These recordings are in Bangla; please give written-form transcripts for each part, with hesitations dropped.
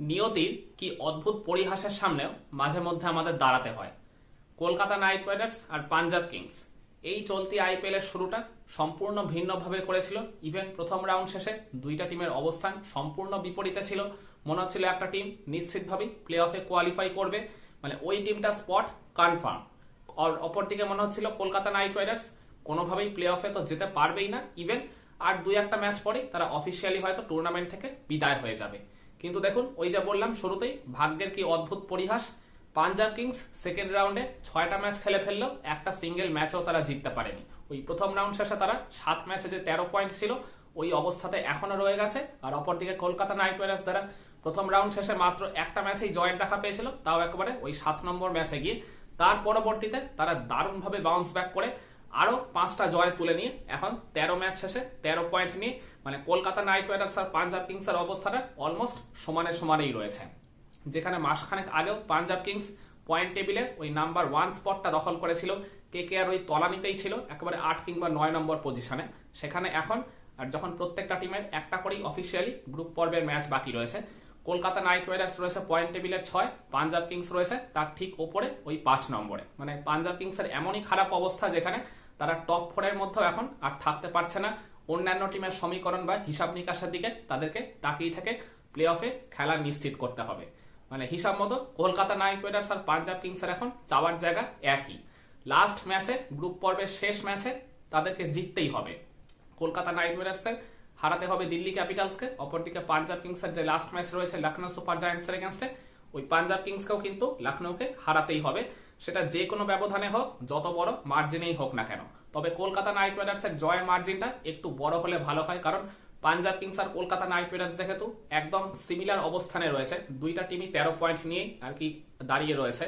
নিয়তির কি অদ্ভুত পরিহাসের সামনেও মাঝে মধ্যে আমাদের দাঁড়াতে হয়। কলকাতা নাইট রাইডার্স আর পাঞ্জাব কিংস এই চলতি আইপিএল এর শুরুটা সম্পূর্ণ ভিন্নভাবে করেছিল। ইভেন প্রথম রাউন্ড শেষে দুইটা টিমের অবস্থান সম্পূর্ণ বিপরীতে ছিল। মনে হচ্ছিল একটা টিম নিশ্চিতভাবেই প্লে অফে কোয়ালিফাই করবে, মানে ওই টিমটা স্পট কনফার্ম। আর অপরদিকে মনে হচ্ছিল কলকাতা নাইট রাইডার্স কোনোভাবেই প্লে অফে তো যেতে পারবেই না। ইভেন আর দুই একটা ম্যাচ পরে তারা অফিসিয়ালি হয়তো টুর্নামেন্ট থেকে বিদায় হয়ে যাবে। কিন্তু দেখুন, ওই যে বললাম শুরুতেই, ভাগ্যের কি অদ্ভুত পরিহাস। পাঞ্জাব কিংস সেকেন্ড রাউন্ডে 6টা ম্যাচ খেলে ফেললেও একটা সিঙ্গেল ম্যাচও তারা জিততে পারেনি। ওই প্রথম রাউন্ড শেষে তারা 7 ম্যাচে যে 13 পয়েন্ট ছিল ওই অবস্থাতে এখনো রয়ে গেছে। আর অপরদিকে কলকাতা নাইট রাইডার্স যারা প্রথম রাউন্ড শেষে মাত্র একটা ম্যাচেই জয়ের দেখা পেয়েছিল, তাও একেবারে ওই 7 নম্বর ম্যাচে গিয়ে তার পরবর্তীতে তারা দারুণভাবে বাউন্স ব্যাক করে আরো 5টা জয় তুলে নিয়ে এখন 13 ম্যাচ শেষে 13 পয়েন্ট নিয়ে, মানে কলকাতা নাইট রাইডার্স আর পাঞ্জাব কিংস এর অবস্থাটা অলমোস্ট সমানেই রয়েছে। যেখানে মাসখানেক আগেও পাঞ্জাব কিংস পয়েন্ট টেবিলের ওই নাম্বার 1 স্পটটা দখল করেছিল, কেকেআর ওই তলানিতেই ছিল একেবারে 8 কিংবা 9 নম্বর পজিশনে। সেখানে এখন আর যখন প্রত্যেকটা টিমের একটা করেই অফিসিয়ালি গ্রুপ পর্বের ম্যাচ বাকি রয়েছে, কলকাতা নাইট রাইডার্স রয়েছে পয়েন্ট টেবিলের 6, পাঞ্জাব কিংস রয়েছে তার ঠিক ওপরে ওই 5 নম্বরে। মানে পাঞ্জাব কিংসের এমনই খারাপ অবস্থা যেখানে তারা টপ 4 মধ্যেও এখন আর থাকতে পারছে না। অন্যান্য টিমের সমীকরণ বা হিসাব নিকাশের দিকে তাদেরকে তাকিয়ে থেকে প্লে অফে খেলা নিশ্চিত করতে হবে। মানে হিসাব মতো কলকাতা নাইট রাইডার্স আর পাঞ্জাব কিংসের এখন চাওয়ার জায়গা একই। লাস্ট ম্যাচে, গ্রুপ পর্বের শেষ ম্যাচে তাদেরকে জিততেই হবে। কলকাতা নাইট রাইডার্সের হারাতে হবে দিল্লি ক্যাপিটালসকে, অপরদিকে পাঞ্জাব কিংসের যে লাস্ট ম্যাচ রয়েছে লখনৌ সুপার জায়ান্টসের এগেনস্টে, ওই পাঞ্জাব কিংসকেও কিন্তু লখনৌকে হারাতেই হবে। সেটা যে কোনো ব্যবধানে হোক, যত বড় মার্জিনেই হোক না কেন। তবে কলকাতা নাইট রাইডার্সের জয়ের মার্জিনটা একটু বড় হলে ভালো হয়, কারণ পাঞ্জাব কিংস আর কলকাতা নাইট রাইডার্স যেহেতু একদম সিমিলার অবস্থানে রয়েছে, দুইটা টিমই 13 পয়েন্ট নিয়ে আর কি দাঁড়িয়ে রয়েছে,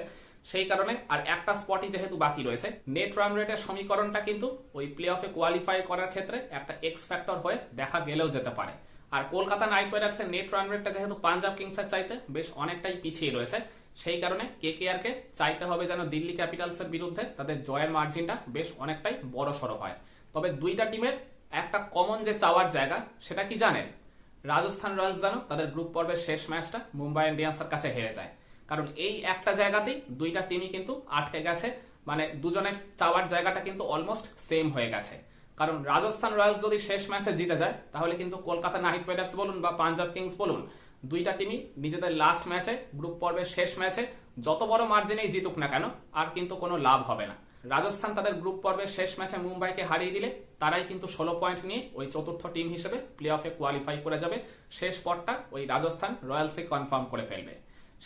সেই কারণে আর একটা স্পটই যেহেতু বাকি রয়েছে, নেট রান রেটের সমীকরণটা কিন্তু ওই প্লে অফে কোয়ালিফাই করার ক্ষেত্রে একটা এক্স ফ্যাক্টর হয়ে দেখা গেলেও যেতে পারে। আর কলকাতা নাইট রাইডার্সের নেট রান রেটটা যেহেতু পাঞ্জাব কিংসের চাইতে বেশ অনেকটাই পিছিয়ে রয়েছে, সেই কারণে কেকেআর কে চাইতে হবে যেন দিল্লি ক্যাপিটালসের বিরুদ্ধে তাদের জয়ের মার্জিনটা বেশ অনেকটাই বড় সড়ো হয়। তবে দুইটা টিমের একটা কমন যে চাওয়ার জায়গা, সেটা কি জানেন? রাজস্থান রয়্যালস যেন তাদের গ্রুপ পর্বের শেষ ম্যাচটা মুম্বাই ইন্ডিয়ান্সের কাছে হেরে যায়। কারণ এই একটা জায়গাতেই দুইটা টিমই কিন্তু আটকে গেছে, মানে দুজনের চাওয়ার জায়গাটা কিন্তু অলমোস্ট সেম হয়ে গেছে। কারণ রাজস্থান রয়্যালস যদি শেষ ম্যাচে জিতে যায়, তাহলে কিন্তু কলকাতা নাইট রাইডার্স বলুন বা পাঞ্জাব কিংস বলুন, দুইটা টিমই নিজেদের লাস্ট ম্যাচে, গ্রুপ পর্বের শেষ ম্যাচে যত বড় মার্জিনেই জিতুক না কেন, আর কিন্তু কোনো লাভ হবে না। রাজস্থান তাদের গ্রুপ পর্বের শেষ ম্যাচে মুম্বাইকে হারিয়ে দিলে তারাই কিন্তু 16 পয়েন্ট নিয়ে ওই চতুর্থ টিম হিসেবে প্লে অফে কোয়ালিফাই করে যাবে। শেষ পটটা ওই রাজস্থান রয়্যালসে কনফার্ম করে ফেলবে।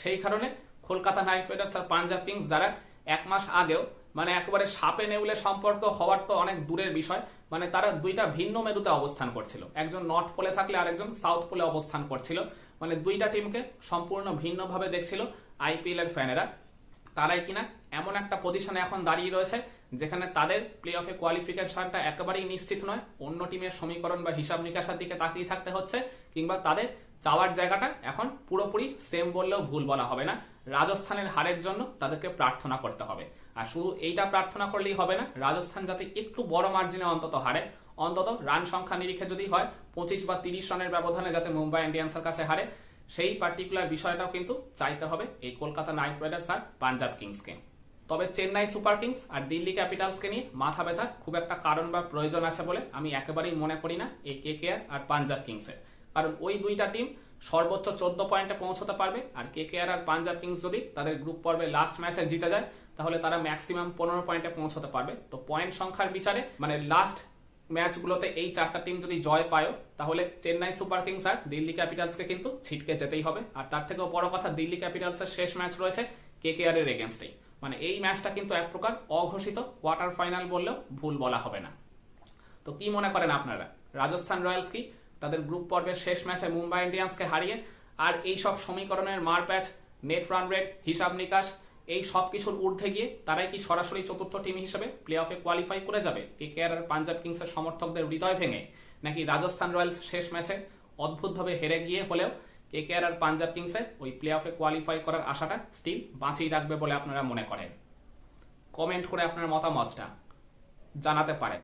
সেই কারণে কলকাতা নাইট রাইডার্স আর পাঞ্জাব কিংস, যারা এক মাস আগেও মানে একেবারে সাপে নেউলে সম্পর্ক হওয়ার তো অনেক দূরের বিষয়, মানে তারা দুইটা ভিন্ন মেরুতে অবস্থান করছিল, একজন নর্থ পোলে থাকলে আরেকজন সাউথ পোলে অবস্থান করছিল, মানে দুইটা টিমকে সম্পূর্ণ ভিন্নভাবে দেখছিল আইপিএল এর ফ্যানেরা। তারাই কিনা এমন একটা পজিশনে এখন দাঁড়িয়ে রয়েছে যেখানে তাদের প্লে অফে কোয়ালিফিকেশনটা একেবারেই নিশ্চিত নয়। অন্য টিমের সমীকরণ বা হিসাব নিকাশের দিকে তাকিয়ে থাকতে হচ্ছে, কিংবা তাদের চাওয়ার জায়গাটা এখন পুরোপুরি সেম বললেও ভুল বলা হবে না। রাজস্থানের হারের জন্য তাদেরকে প্রার্থনা করতে হবে। আর শুধু এইটা প্রার্থনা করলেই হবে না, রাজস্থান যাতে একটু বড় মার্জিনে অন্তত হারে, অন্তত রান সংখ্যা নিরিখে যদি হয় 25 বা 30 রানের ব্যবধানে যাতে মুম্বাই ইন্ডিয়ান্সের কাছে হারে, সেই পার্টিকুলার বিষয়টাও কিন্তু চাইতে হবে এই কলকাতা নাইট রাইডার্স আর পাঞ্জাব কিংসকে। তবে চেন্নাই সুপার কিংস আর দিল্লি ক্যাপিটালসকে নিয়ে মাথা ব্যথার খুব একটা কারণ বা প্রয়োজন আছে বলে আমি একেবারেই মনে করি না এই কেকেআর আর পাঞ্জাব কিংসের। কারণ ওই দুইটা টিম সর্বোচ্চ 14 পয়েন্টে পৌঁছতে পারবে, আর কেকেআর আর পাঞ্জাব কিংস যদি তাদের গ্রুপ পর্বে লাস্ট ম্যাচে জিতে যায়, তাহলে তারা ম্যাক্সিমাম 15 পয়েন্টে পৌঁছতে পারবে। তো পয়েন্ট সংখ্যার বিচারে মানে লাস্ট ম্যাচগুলোতে এই চারটা টিম যদি জয় পায়, তাহলে চেন্নাই সুপার কিংস আর দিল্লি ক্যাপিটালসকে কিন্তু ছিটকে যেতেই হবে। আর তার থেকেও বড় কথা, দিল্লি ক্যাপিটালসের শেষ ম্যাচ রয়েছে কেকেআর এর এগেনস্টেই, মানে এই ম্যাচটা কিন্তু এক প্রকার অঘোষিত কোয়ার্টার ফাইনাল বললেও ভুল বলা হবে না। তো কি মনে করেন আপনারা, রাজস্থান রয়্যালস কি তাদের গ্রুপ পর্বের শেষ ম্যাচে মুম্বাই ইন্ডিয়ান্সকে হারিয়ে আর এই সব সমীকরণের মারপ্যাচ, নেট রান রেট, হিসাব নিকাশ, এই সব কিছুর ঊর্ধ্বে গিয়ে তারাই কি সরাসরি চতুর্থ টিম হিসেবে প্লে অফে কোয়ালিফাই করে যাবে কেকেআর আর পাঞ্জাব কিংসের সমর্থকদের হৃদয় ভেঙে? নাকি রাজস্থান রয়্যালস শেষ ম্যাচে অদ্ভুতভাবে হেরে গিয়ে হলেও কেকেআর আর পাঞ্জাব কিংসের ওই প্লে অফে কোয়ালিফাই করার আশাটা স্টিল বাঁচিয়ে রাখবে বলে আপনারা মনে করেন? কমেন্ট করে আপনার মতামতটা জানাতে পারেন।